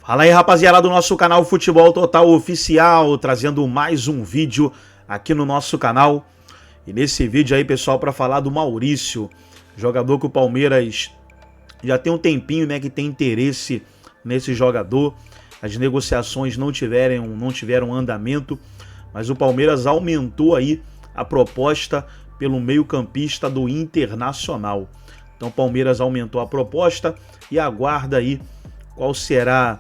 Fala aí, rapaziada do nosso canal Futebol Total Oficial, trazendo mais um vídeo aqui no nosso canal. E nesse vídeo aí, pessoal, para falar do Maurício, jogador que o Palmeiras já tem um tempinho, né, que tem interesse nesse jogador. As negociações não tiveram andamento, mas o Palmeiras aumentou aí a proposta pelo meio-campista do Internacional. Então o Palmeiras aumentou a proposta e aguarda aí qual será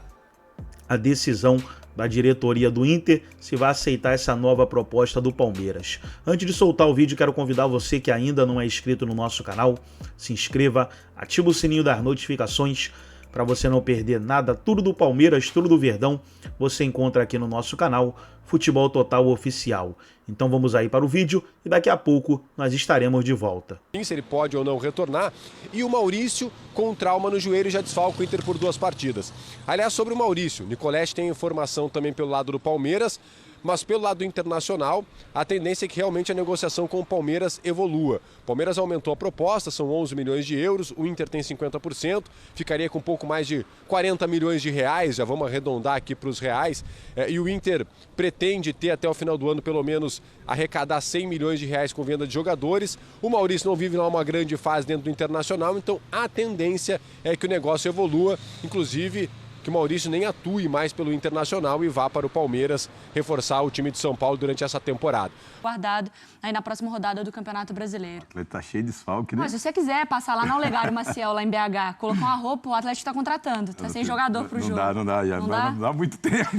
a decisão da diretoria do Inter, se vai aceitar essa nova proposta do Palmeiras. Antes de soltar o vídeo, quero convidar você que ainda não é inscrito no nosso canal, se inscreva, ativa o sininho das notificações para você não perder nada. Tudo do Palmeiras, tudo do Verdão, você encontra aqui no nosso canal Futebol Total Oficial. Então vamos aí para o vídeo e daqui a pouco nós estaremos de volta. Se ele pode ou não retornar, e o Maurício com trauma no joelho já desfalca o Inter por 2 partidas. Aliás, sobre o Maurício, Nicolete tem informação também pelo lado do Palmeiras, mas pelo lado internacional, a tendência é que realmente a negociação com o Palmeiras evolua. O Palmeiras aumentou a proposta, são 11 milhões de euros, o Inter tem 50%, ficaria com um pouco mais de 40 milhões de reais, já vamos arredondar aqui para os reais, e o Inter pretende ter até o final do ano pelo menos arrecadar 100 milhões de reais com venda de jogadores. O Maurício não vive lá uma grande fase dentro do Internacional, então a tendência é que o negócio evolua, inclusive que o Maurício nem atue mais pelo Internacional e vá para o Palmeiras reforçar o time de São Paulo durante essa temporada. Guardado aí na próxima rodada do Campeonato Brasileiro. O Atlético tá cheio de desfalque, né? Mas se você quiser passar lá na Olegário Maciel, lá em BH, colocar uma roupa, o Atlético está contratando. Tá sem jogador pro jogo. Não dá, já não dá muito tempo.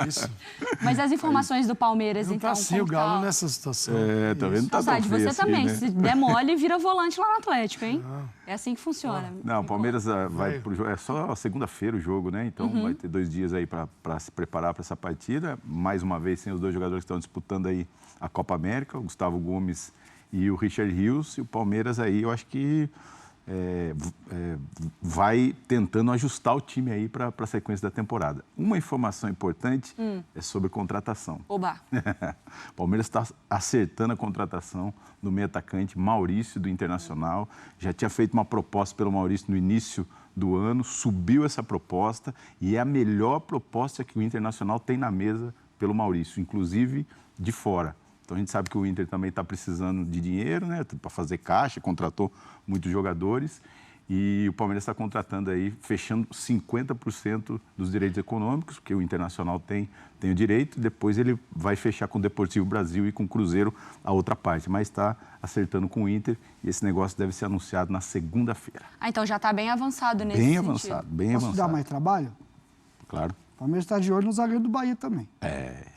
Isso. Mas as informações do Palmeiras, Não então, tá assim o Galo nessa situação. É, tá vendo? Tá Saudade, tão feio você assim, também. né? Se der mole, vira volante lá no Atlético, hein? É assim que funciona. Não, o Palmeiras vai pro jogo. É só segunda-feira o jogo, né? Então vai ter 2 dias aí para se preparar para essa partida. Mais uma vez, sem os 2 jogadores que estão disputando aí a Copa América, o Gustavo Gomes e o Richard Rios. E o Palmeiras aí, eu acho que vai tentando ajustar o time aí para a sequência da temporada. Uma informação importante é sobre contratação. Oba! O Palmeiras está acertando a contratação do meio atacante Maurício, do Internacional. Já tinha feito uma proposta pelo Maurício no início do ano, subiu essa proposta e é a melhor proposta que o Internacional tem na mesa pelo Maurício, inclusive de fora. Então a gente sabe que o Inter também está precisando de dinheiro, né, para fazer caixa, contratou muitos jogadores e o Palmeiras está contratando aí, fechando 50% dos direitos econômicos, porque o Internacional tem o direito, depois ele vai fechar com o Deportivo Brasil e com o Cruzeiro a outra parte, mas está acertando com o Inter e esse negócio deve ser anunciado na segunda-feira. Ah, então já está bem avançado nesse sentido. Bem avançado. Posso dar mais trabalho? Claro. O Palmeiras está de olho no zagueiro do Bahia também.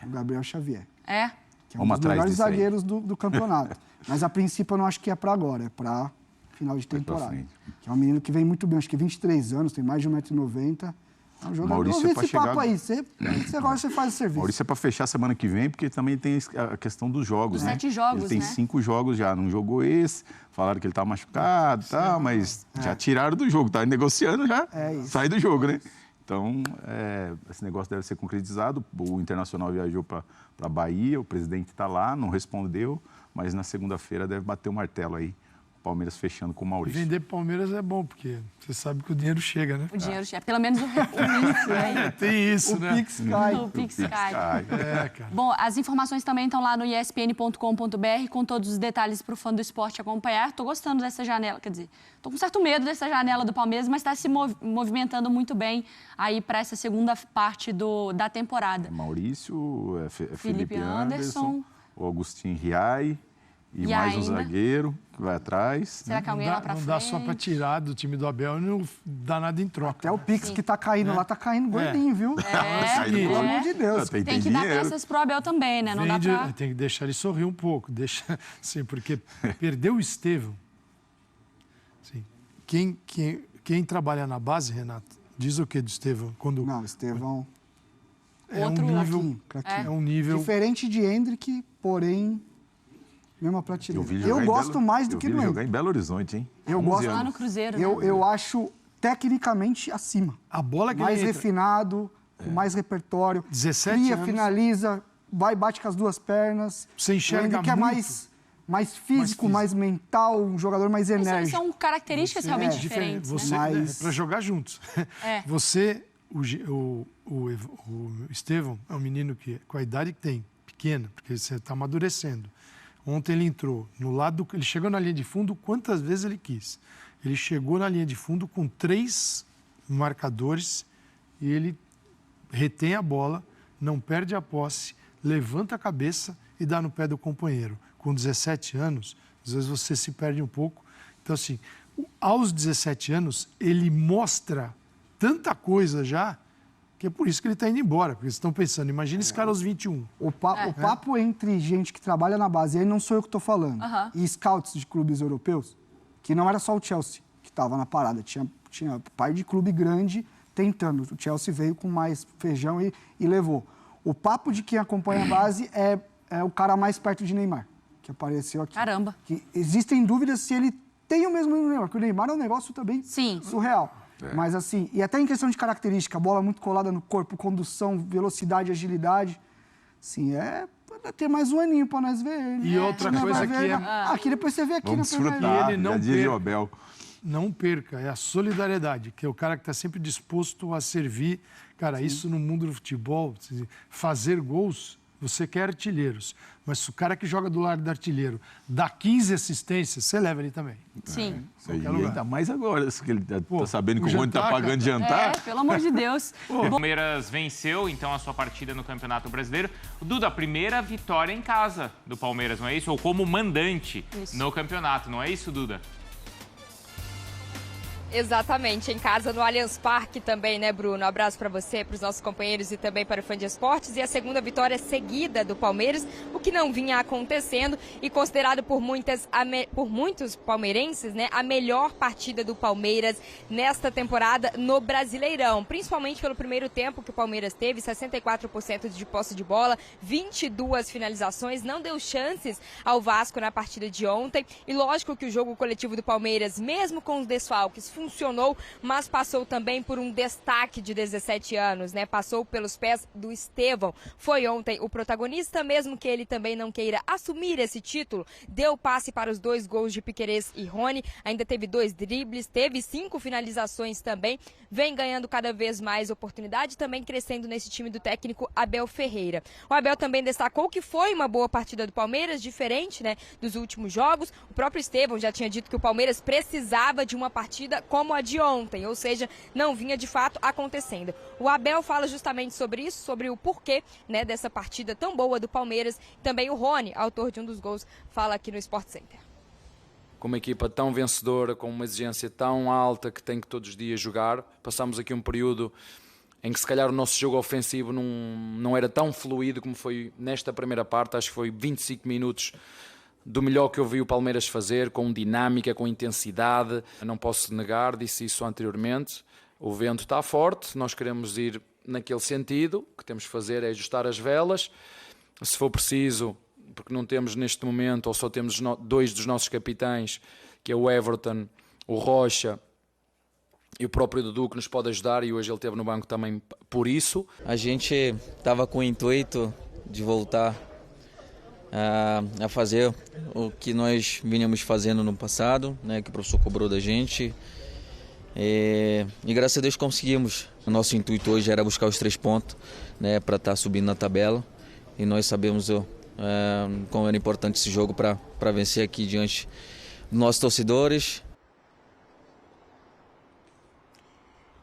O Gabriel Xavier. É? Que é um dos melhores zagueiros do campeonato. Mas a princípio eu não acho que é para agora, é para final de temporada. Que é um menino que vem muito bem, acho que 23 anos, tem mais de 1,90 m. É um jogador. Maurício é para chegar... papo aí, agora você faz o serviço. Maurício é para fechar semana que vem, porque também tem a questão dos jogos, Os 7 jogos, ele tem né? 5 jogos já, não jogou esse, falaram que ele estava machucado e tal, mas já tiraram do jogo, tá negociando já, sai do jogo, né? Então, esse negócio deve ser concretizado. O Internacional viajou para a Bahia, o presidente está lá, não respondeu, mas na segunda-feira deve bater o martelo aí. O Palmeiras fechando com o Maurício. Vender Palmeiras é bom, porque você sabe que o dinheiro chega, né? O dinheiro chega. Pelo menos o Pix, né? Tem isso, né? Pix cai. O Pix cai. Cara. Bom, as informações também estão lá no espn.com.br com todos os detalhes para o fã do esporte acompanhar. Estou gostando dessa janela, quer dizer, estou com certo medo dessa janela do Palmeiras, mas está se movimentando muito bem aí para essa segunda parte da temporada. Maurício, Felipe Anderson, o Agustin Riai e mais um zagueiro que vai atrás. Será que alguém lá para frente? Não dá só para tirar do time do Abel e não dá nada em troca. Até o Pix que tá caindo lá, tá caindo gordinho, viu? Pelo amor de Deus. Tem que dar peças pro Abel também, né? Não dá pra... Tem que deixar ele sorrir um pouco. Sim, porque perdeu o Estevão. Sim. Quem trabalha na base, Renato, diz o que do Estevão? Não, Estevão... É um nível... Craquinho. É um nível... Diferente de Hendrick, porém... Mesma prateleira. Eu gosto mais do que no Hendrick. Jogar em Belo Horizonte, hein? Eu gosto lá no Cruzeiro, né? Eu acho tecnicamente acima. A bola que mais ele entra... refinado, com mais repertório. 17 cria, anos. finaliza, bate com as 2 pernas. Você enxerga o Hendrick é mais físico, mais mental, um jogador mais enérgico. São características realmente diferentes, Você, né? para jogar juntos. Você o Estevão é um menino que, com a idade que tem, pequena, porque você está amadurecendo. Ontem ele entrou no lado, ele chegou na linha de fundo quantas vezes ele quis. Ele chegou na linha de fundo com 3 marcadores e ele retém a bola, não perde a posse, levanta a cabeça e dá no pé do companheiro. Com 17 anos, às vezes você se perde um pouco. Então, assim, aos 17 anos, ele mostra tanta coisa já, que é por isso que ele está indo embora. Porque eles estão pensando, imagina esse cara aos 21. O papo entre gente que trabalha na base, e aí não sou eu que estou falando, e scouts de clubes europeus, que não era só o Chelsea que estava na parada, tinha pai de clube grande tentando. O Chelsea veio com mais feijão e levou. O papo de quem acompanha a base é o cara mais perto de Neymar, que apareceu aqui. Caramba. Que existem dúvidas se ele tem o mesmo Neymar, porque o Neymar é um negócio também surreal. Mas assim, e até em questão de característica, bola muito colada no corpo, condução, velocidade, agilidade, sim, pode ter mais um aninho para nós ver ele. E outra coisa que aqui depois você vê aqui vamos na Premier desfrutar, League. ele já diria o Abel. Não perca, é a solidariedade, que é o cara que está sempre disposto a servir. Cara, isso no mundo do futebol, fazer gols, você quer artilheiros. Mas se o cara que joga do lado do artilheiro dá 15 assistências, você leva ele também. Sim. E ainda mais agora, que ele está sabendo que o Rony está pagando jantar. Pelo amor de Deus. O Palmeiras venceu, então, a sua partida no Campeonato Brasileiro. Duda, a primeira vitória em casa do Palmeiras, não é isso? Ou como mandante no campeonato, não é isso, Duda? Exatamente, em casa no Allianz Parque também, né, Bruno? Um abraço para você, para os nossos companheiros e também para o Fã de Esportes. E a segunda vitória seguida do Palmeiras, o que não vinha acontecendo e considerado por muitos palmeirenses, né, a melhor partida do Palmeiras nesta temporada no Brasileirão. Principalmente pelo primeiro tempo que o Palmeiras teve, 64% de posse de bola, 22 finalizações, não deu chances ao Vasco na partida de ontem. E lógico que o jogo coletivo do Palmeiras, mesmo com os desfalques, funcionou, mas passou também por um destaque de 17 anos, né? Passou pelos pés do Estevão. Foi ontem o protagonista, mesmo que ele também não queira assumir esse título, deu passe para os 2 gols de Piquerez e Rony, ainda teve 2 dribles, teve 5 finalizações também, vem ganhando cada vez mais oportunidade, também crescendo nesse time do técnico Abel Ferreira. O Abel também destacou que foi uma boa partida do Palmeiras, diferente, né, dos últimos jogos. O próprio Estevão já tinha dito que o Palmeiras precisava de uma partida como a de ontem, ou seja, não vinha de fato acontecendo. O Abel fala justamente sobre isso, sobre o porquê, né, dessa partida tão boa do Palmeiras. Também o Rony, autor de um dos gols, fala aqui no Sport Center. Com uma equipa tão vencedora, com uma exigência tão alta que tem que todos os dias jogar, passamos aqui um período em que se calhar o nosso jogo ofensivo não era tão fluido como foi nesta primeira parte. Acho que foi 25 minutos do melhor que eu vi o Palmeiras fazer, com dinâmica, com intensidade. Eu não posso negar, disse isso anteriormente, o vento está forte, nós queremos ir naquele sentido, o que temos que fazer é ajustar as velas, se for preciso, porque não temos neste momento, ou só temos 2 dos nossos capitães, que é o Everton, o Rocha e o próprio Dudu, que nos pode ajudar, e hoje ele esteve no banco também por isso. A gente estava com o intuito de voltar a fazer o que nós vinhamos fazendo no passado, né, que o professor cobrou da gente, e graças a Deus conseguimos. O nosso intuito hoje era buscar os 3 pontos, né, para estar subindo na tabela, e nós sabemos como era importante esse jogo para vencer aqui diante dos nossos torcedores.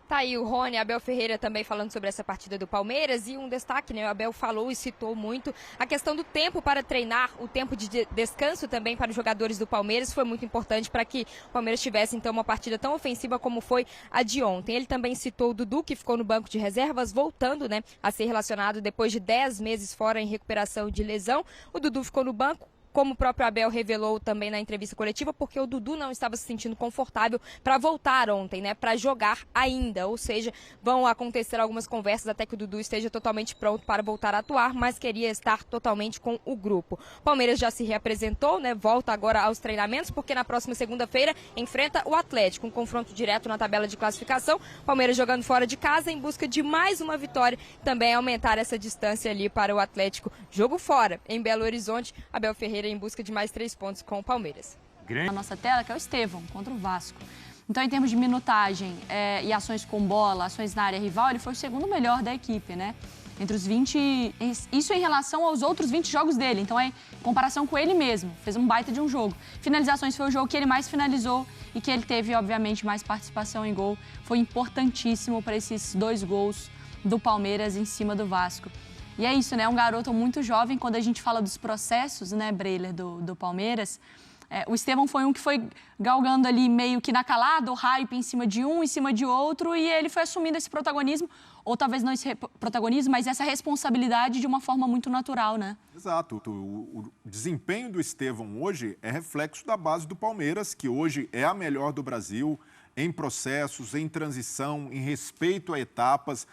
Tá aí o Rony, Abel Ferreira também falando sobre essa partida do Palmeiras, e um destaque, né, o Abel falou e citou muito a questão do tempo para treinar, o tempo de descanso também para os jogadores do Palmeiras foi muito importante para que o Palmeiras tivesse então uma partida tão ofensiva como foi a de ontem. Ele também citou o Dudu, que ficou no banco de reservas, voltando, né, a ser relacionado depois de 10 meses fora em recuperação de lesão. O Dudu ficou no banco, como o próprio Abel revelou também na entrevista coletiva, porque o Dudu não estava se sentindo confortável para voltar ontem, né, para jogar ainda, ou seja, vão acontecer algumas conversas até que o Dudu esteja totalmente pronto para voltar a atuar, mas queria estar totalmente com o grupo. O Palmeiras já se reapresentou, né, volta agora aos treinamentos, porque na próxima segunda-feira enfrenta o Atlético, um confronto direto na tabela de classificação. O Palmeiras jogando fora de casa em busca de mais uma vitória, também aumentar essa distância ali para o Atlético. Jogo fora, em Belo Horizonte, Abel Ferreira em busca de mais 3 pontos com o Palmeiras. Na nossa tela, que é o Estevão, contra o Vasco. Então, em termos de minutagem e ações com bola, ações na área rival, ele foi o segundo melhor da equipe, né? Entre os 20... Isso em relação aos outros 20 jogos dele. Então, é em comparação com ele mesmo. Fez um baita de um jogo. Finalizações foi o jogo que ele mais finalizou e que ele teve, obviamente, mais participação em gol. Foi importantíssimo para esses 2 gols do Palmeiras em cima do Vasco. E é isso, né? Um garoto muito jovem. Quando a gente fala dos processos, né, Breiler, do Palmeiras... o Estevão foi um que foi galgando ali meio que na calada, o hype em cima de um, em cima de outro, e ele foi assumindo esse protagonismo, ou talvez não esse protagonismo, mas essa responsabilidade de uma forma muito natural, né? Exato. O desempenho do Estevão hoje é reflexo da base do Palmeiras, que hoje é a melhor do Brasil, em processos, em transição, em respeito a etapas.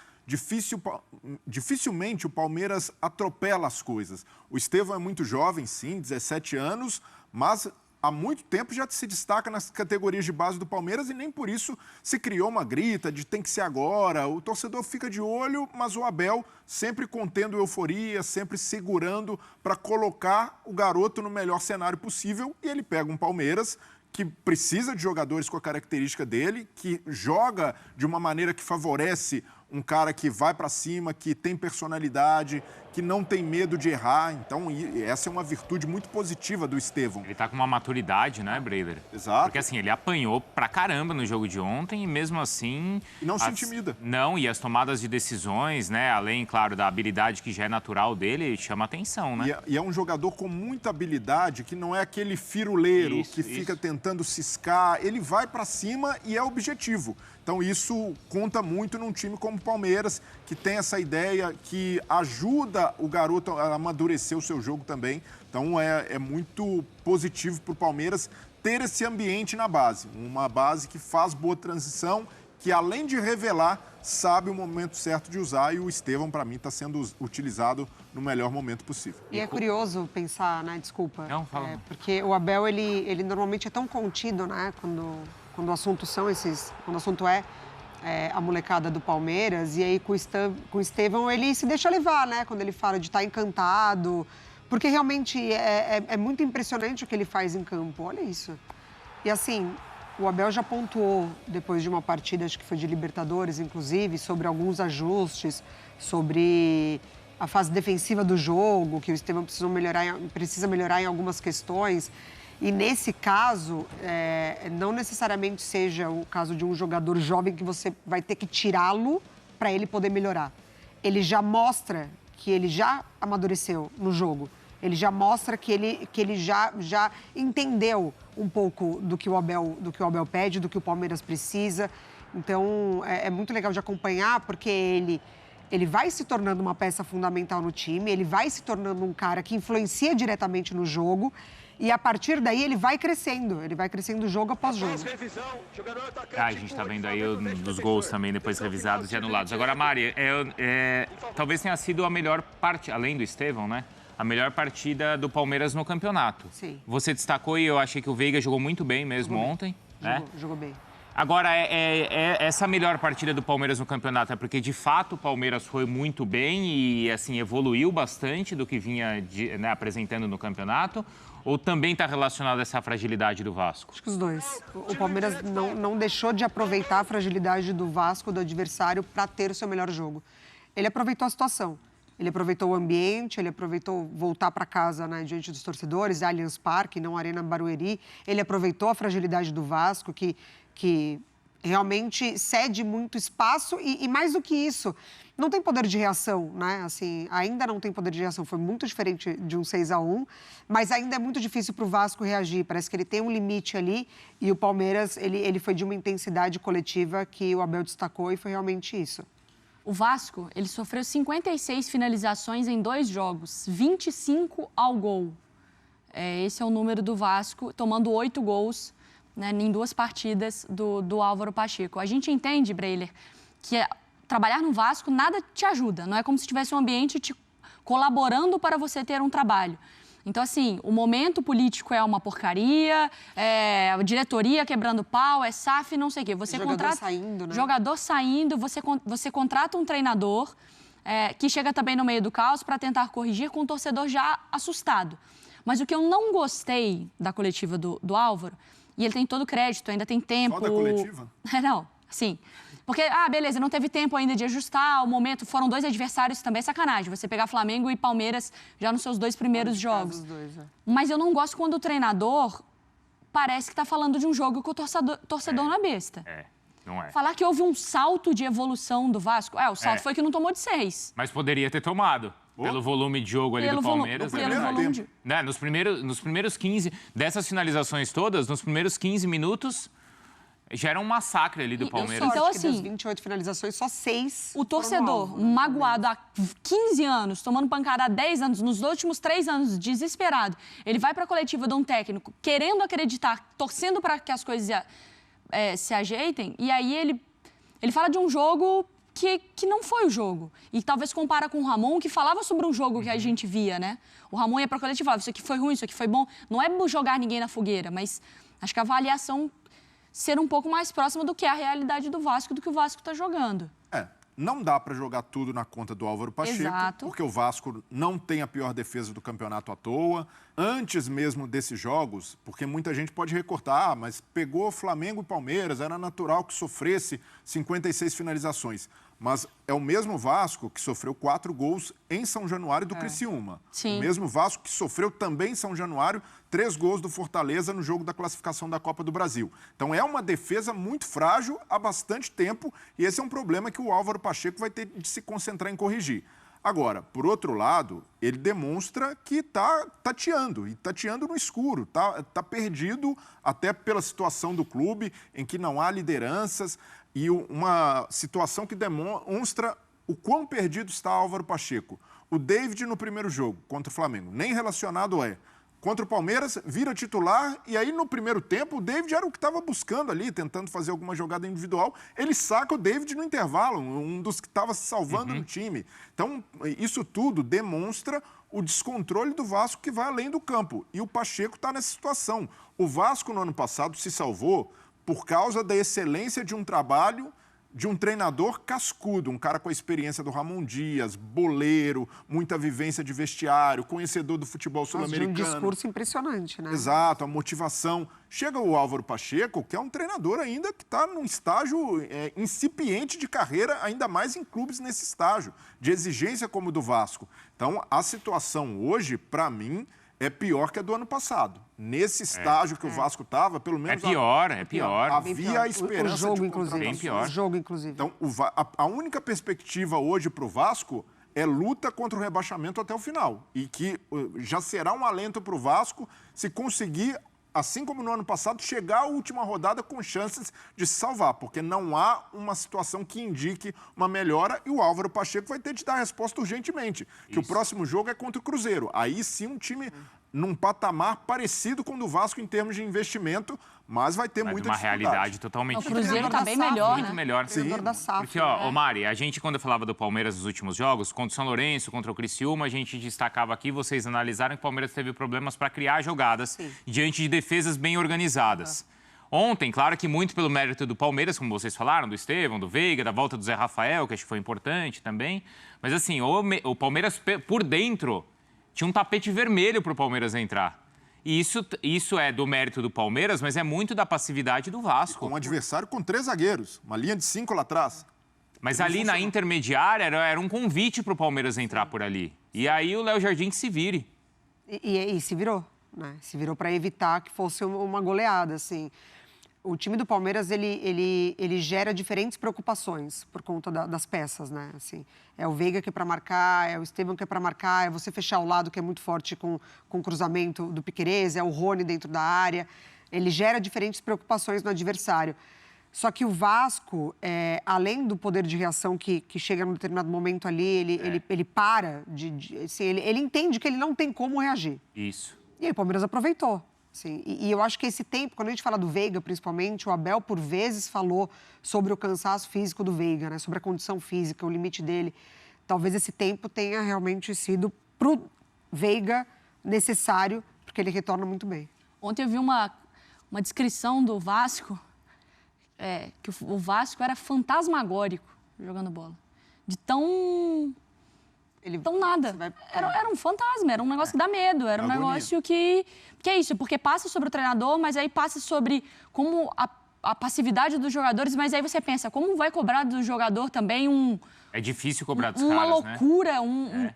Dificilmente o Palmeiras atropela as coisas. O Estevão é muito jovem, sim, 17 anos, mas há muito tempo já se destaca nas categorias de base do Palmeiras e nem por isso se criou uma grita de tem que ser agora. O torcedor fica de olho, mas o Abel sempre contendo euforia, sempre segurando para colocar o garoto no melhor cenário possível, e ele pega um Palmeiras que precisa de jogadores com a característica dele, que joga de uma maneira que favorece um cara que vai para cima, que tem personalidade, que não tem medo de errar. Então, essa é uma virtude muito positiva do Estevão. Ele tá com uma maturidade, né, Breiler? Exato. Porque, assim, ele apanhou pra caramba no jogo de ontem e, mesmo assim... E não se intimida. Não, e as tomadas de decisões, né, além, claro, da habilidade que já é natural dele, chama atenção, né? E é um jogador com muita habilidade, que não é aquele firuleiro que fica tentando ciscar. Ele vai para cima e é objetivo. Então, isso conta muito num time como o Palmeiras, que tem essa ideia, que ajuda o garoto a amadurecer o seu jogo também. Então, é muito positivo para o Palmeiras ter esse ambiente na base. Uma base que faz boa transição, que além de revelar, sabe o momento certo de usar. E o Estevão, para mim, está sendo utilizado no melhor momento possível. E é curioso pensar, né? Desculpa. Não, fala. Porque o Abel, ele normalmente é tão contido, né? Quando o assunto quando o assunto é a molecada do Palmeiras, e aí com o Estevão ele se deixa levar, né? Quando ele fala de estar encantado, porque realmente é muito impressionante o que ele faz em campo, olha isso. E assim, o Abel já pontuou, depois de uma partida, acho que foi de Libertadores, inclusive, sobre alguns ajustes, sobre a fase defensiva do jogo, que o Estevão precisa melhorar em algumas questões. E nesse caso, não necessariamente seja o caso de um jogador jovem que você vai ter que tirá-lo para ele poder melhorar. Ele já mostra que ele já amadureceu no jogo. Ele já mostra que ele já entendeu um pouco do que o Abel pede, do que o Palmeiras precisa. Então, é muito legal de acompanhar, porque ele vai se tornando uma peça fundamental no time, ele vai se tornando um cara que influencia diretamente no jogo. E a partir daí ele vai crescendo jogo após jogo. A gente está vendo aí os gols também depois revisados e anulados. Agora, Mari, talvez tenha sido a melhor parte, além do Estevão, né? A melhor partida do Palmeiras no campeonato. Sim. Você destacou, e eu achei que o Veiga jogou muito bem mesmo ontem. Jogou bem. Agora, essa melhor partida do Palmeiras no campeonato é porque, de fato, o Palmeiras foi muito bem e, assim, evoluiu bastante do que vinha apresentando no campeonato? Ou também está relacionado a essa fragilidade do Vasco? Acho que os dois. O Palmeiras não deixou de aproveitar a fragilidade do Vasco, do adversário, para ter o seu melhor jogo. Ele aproveitou a situação. Ele aproveitou o ambiente, ele aproveitou voltar para casa, né, diante dos torcedores, Allianz Parque, não Arena Barueri. Ele aproveitou a fragilidade do Vasco, que realmente cede muito espaço e mais do que isso, não tem poder de reação, né? Assim, ainda não tem poder de reação. Foi muito diferente de um 6-1, mas ainda é muito difícil para o Vasco reagir. Parece que ele tem um limite ali e o Palmeiras, ele foi de uma intensidade coletiva que o Abel destacou e foi realmente isso. O Vasco, ele sofreu 56 finalizações em 2 jogos, 25 ao gol. Esse é o número do Vasco, tomando 8 gols, né, em 2 partidas do Álvaro Pacheco. A gente entende, Breiler, que trabalhar no Vasco nada te ajuda. Não é como se tivesse um ambiente te colaborando para você ter um trabalho. Então, assim, o momento político é uma porcaria, a diretoria quebrando pau, SAF, não sei o quê. Saindo, né? Jogador saindo, você contrata um treinador que chega também no meio do caos para tentar corrigir com o torcedor já assustado. Mas o que eu não gostei da coletiva do Álvaro E ele tem todo o crédito, ainda tem tempo. Só da coletiva? Não, sim. Porque, beleza, não teve tempo ainda de ajustar o momento. Foram 2 adversários, também é sacanagem. Você pegar Flamengo e Palmeiras já nos seus 2 primeiros jogos. Mas eu não gosto quando o treinador parece que está falando de um jogo com o torcedor na besta. Não é. Falar que houve um salto de evolução do Vasco. O salto foi que não tomou de 6. Mas poderia ter tomado. Pelo volume de jogo ali do Palmeiras. Né? Nos primeiros 15, dessas finalizações todas, nos primeiros 15 minutos, já era um massacre ali do Palmeiras. Então, assim, das 28 finalizações, só 6. O torcedor magoado há 15 anos, tomando pancada há 10 anos, nos últimos 3 anos, desesperado, ele vai para a coletiva de um técnico, querendo acreditar, torcendo para que as coisas se ajeitem, e aí ele fala de um jogo que não foi o jogo. E talvez compara com o Ramon, que falava sobre um jogo que a gente via, né? O Ramon ia para a coletiva e falava, isso aqui foi ruim, isso aqui foi bom. Não é jogar ninguém na fogueira, mas acho que a avaliação ser um pouco mais próxima do que é a realidade do Vasco, do que o Vasco está jogando. Não dá para jogar tudo na conta do Álvaro Pacheco, Exato. porque o Vasco não tem a pior defesa do campeonato à toa. Antes mesmo desses jogos, porque muita gente pode recortar, mas pegou Flamengo e Palmeiras, era natural que sofresse 56 finalizações. Mas é o mesmo Vasco que sofreu 4 gols em São Januário do Criciúma. Sim. O mesmo Vasco que sofreu também em São Januário 3 gols do Fortaleza no jogo da classificação da Copa do Brasil. Então é uma defesa muito frágil há bastante tempo e esse é um problema que o Álvaro Pacheco vai ter de se concentrar em corrigir. Agora, por outro lado, ele demonstra que está tateando, e tateando no escuro, tá perdido até pela situação do clube, em que não há lideranças, e uma situação que demonstra o quão perdido está Álvaro Pacheco. O David no primeiro jogo contra o Flamengo, nem relacionado é. Contra o Palmeiras, vira titular e aí no primeiro tempo o David era o que estava buscando ali, tentando fazer alguma jogada individual. Ele saca o David no intervalo, um dos que estava se salvando no time. Então, isso tudo demonstra o descontrole do Vasco que vai além do campo. E o Pacheco está nessa situação. O Vasco no ano passado se salvou por causa da excelência de um trabalho de um treinador cascudo, um cara com a experiência do Ramon Dias, boleiro, muita vivência de vestiário, conhecedor do futebol sul-americano. De um discurso impressionante, né? Exato, a motivação. Chega o Álvaro Pacheco, que é um treinador ainda que está num estágio incipiente de carreira, ainda mais em clubes nesse estágio, de exigência como o do Vasco. Então, a situação hoje, para mim, é pior que a do ano passado. Nesse estágio que o Vasco estava, pelo menos... É pior. Havia a esperança o jogo, de inclusive. Bem pior. O jogo, inclusive. Então, a única perspectiva hoje para o Vasco é luta contra o rebaixamento até o final. E que já será um alento para o Vasco se conseguir, assim como no ano passado, chegar à última rodada com chances de se salvar, porque não há uma situação que indique uma melhora e o Álvaro Pacheco vai ter de dar a resposta urgentemente, que o próximo jogo é contra o Cruzeiro. Aí sim um time num patamar parecido com o do Vasco em termos de investimento, mas vai ter muita dificuldade. Uma realidade totalmente diferente. O Cruzeiro está bem melhor, muito melhor. Sim. Da safra, porque, ó, Mari, a gente quando falava do Palmeiras nos últimos jogos, contra o São Lourenço, contra o Criciúma, a gente destacava aqui, vocês analisaram que o Palmeiras teve problemas para criar jogadas diante de defesas bem organizadas. Ontem, claro que muito pelo mérito do Palmeiras, como vocês falaram, do Estevão, do Veiga, da volta do Zé Rafael, que acho que foi importante também. Mas assim, o Palmeiras por dentro tinha um tapete vermelho para o Palmeiras entrar. E isso é do mérito do Palmeiras, mas é muito da passividade do Vasco. Um adversário com 3 zagueiros, uma linha de 5 lá atrás. Mas ali na intermediária era um convite para o Palmeiras entrar por ali. E aí o Léo Jardim que se vire. E se virou, né? Se virou para evitar que fosse uma goleada, assim. O time do Palmeiras, ele gera diferentes preocupações por conta das peças, né? Assim, é o Veiga que é para marcar, é o Estevão que é para marcar, é você fechar o lado que é muito forte com o cruzamento do Piquerez, é o Rony dentro da área. Ele gera diferentes preocupações no adversário. Só que o Vasco, além do poder de reação que chega num determinado momento ali, ele para, assim, ele entende que ele não tem como reagir. Isso. E aí o Palmeiras aproveitou. Sim, e eu acho que esse tempo, quando a gente fala do Veiga, principalmente, o Abel, por vezes, falou sobre o cansaço físico do Veiga, né? Sobre a condição física, o limite dele. Talvez esse tempo tenha realmente sido pro Veiga necessário, porque ele retorna muito bem. Ontem eu vi uma descrição do Vasco, que o Vasco era fantasmagórico jogando bola. De tão Então nada. Era um fantasma, era um negócio que dá medo, era um negócio que é isso, porque passa sobre o treinador, mas aí passa sobre como a passividade dos jogadores, mas aí você pensa, como vai cobrar do jogador também É difícil cobrar dos uma caras, loucura, né?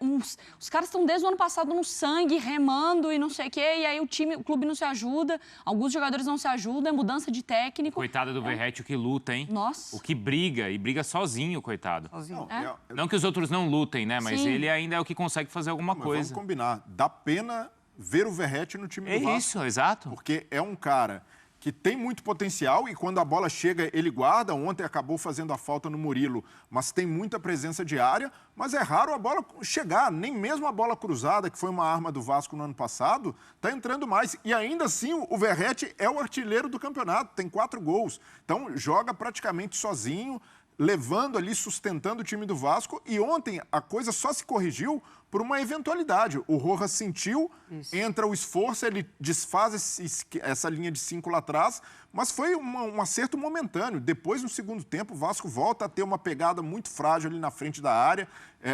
Os caras estão desde o ano passado no sangue, remando e não sei o quê, e aí o clube não se ajuda, alguns jogadores não se ajudam, é mudança de técnico. Coitado do Verratti, o que luta, hein? Nossa. O que briga, e briga sozinho, coitado. Sozinho. Não que os outros não lutem, né? Mas ele ainda é o que consegue fazer alguma coisa. Vamos combinar, dá pena ver o Verratti no time do Vasco. É isso, exato. Porque é um cara que tem muito potencial e quando a bola chega, ele guarda. Ontem acabou fazendo a falta no Murilo, mas tem muita presença de área. Mas é raro a bola chegar, nem mesmo a bola cruzada, que foi uma arma do Vasco no ano passado, está entrando mais. E ainda assim, o Verratti é o artilheiro do campeonato, tem 4 gols. Então, joga praticamente sozinho, levando ali, sustentando o time do Vasco. E ontem a coisa só se corrigiu por uma eventualidade. O Rojas sentiu, entra o esforço, ele desfaz essa linha de 5 lá atrás, mas foi um acerto momentâneo. Depois, no segundo tempo, o Vasco volta a ter uma pegada muito frágil ali na frente da área.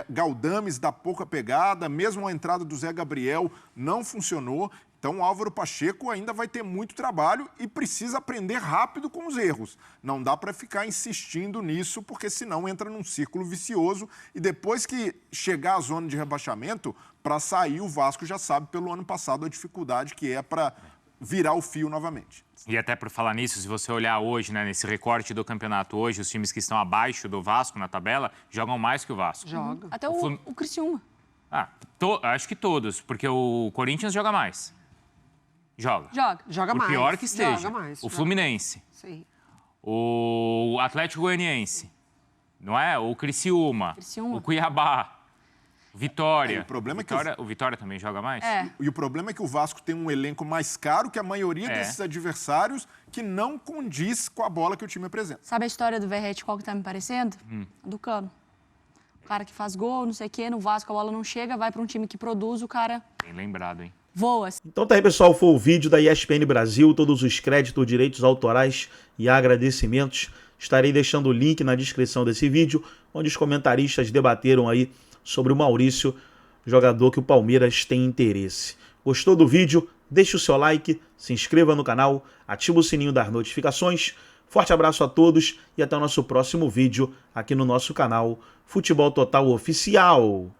Galdames dá pouca pegada, mesmo a entrada do Zé Gabriel não funcionou. Então, o Álvaro Pacheco ainda vai ter muito trabalho e precisa aprender rápido com os erros. Não dá para ficar insistindo nisso, porque senão entra num círculo vicioso e depois que chegar à zona de rebaixamento, para sair o Vasco já sabe pelo ano passado a dificuldade que é para virar o fio novamente. E até por falar nisso, se você olhar hoje, né, nesse recorte do campeonato hoje, os times que estão abaixo do Vasco na tabela jogam mais que o Vasco. Joga. Até o Criciúma. Acho que todos, porque o Corinthians joga mais. Joga mais. Por pior que esteja. Joga mais. O Fluminense. Sim. O Atlético Goianiense. Não é? O Criciúma. O Cuiabá. Vitória. O problema o Vitória também joga mais? E o problema é que o Vasco tem um elenco mais caro que a maioria desses adversários que não condiz com a bola que o time apresenta. Sabe a história do Verratti, qual que tá me parecendo? Do Cano. O cara que faz gol, não sei o quê, no Vasco a bola não chega, vai para um time que produz, o cara... Bem lembrado, hein? Voa. Então tá aí, pessoal, foi o vídeo da ESPN Brasil, todos os créditos, direitos autorais e agradecimentos. Estarei deixando o link na descrição desse vídeo, onde os comentaristas debateram aí sobre o Maurício, jogador que o Palmeiras tem interesse. Gostou do vídeo? Deixe o seu like, se inscreva no canal, ative o sininho das notificações. Forte abraço a todos e até o nosso próximo vídeo aqui no nosso canal Futebol Total Oficial.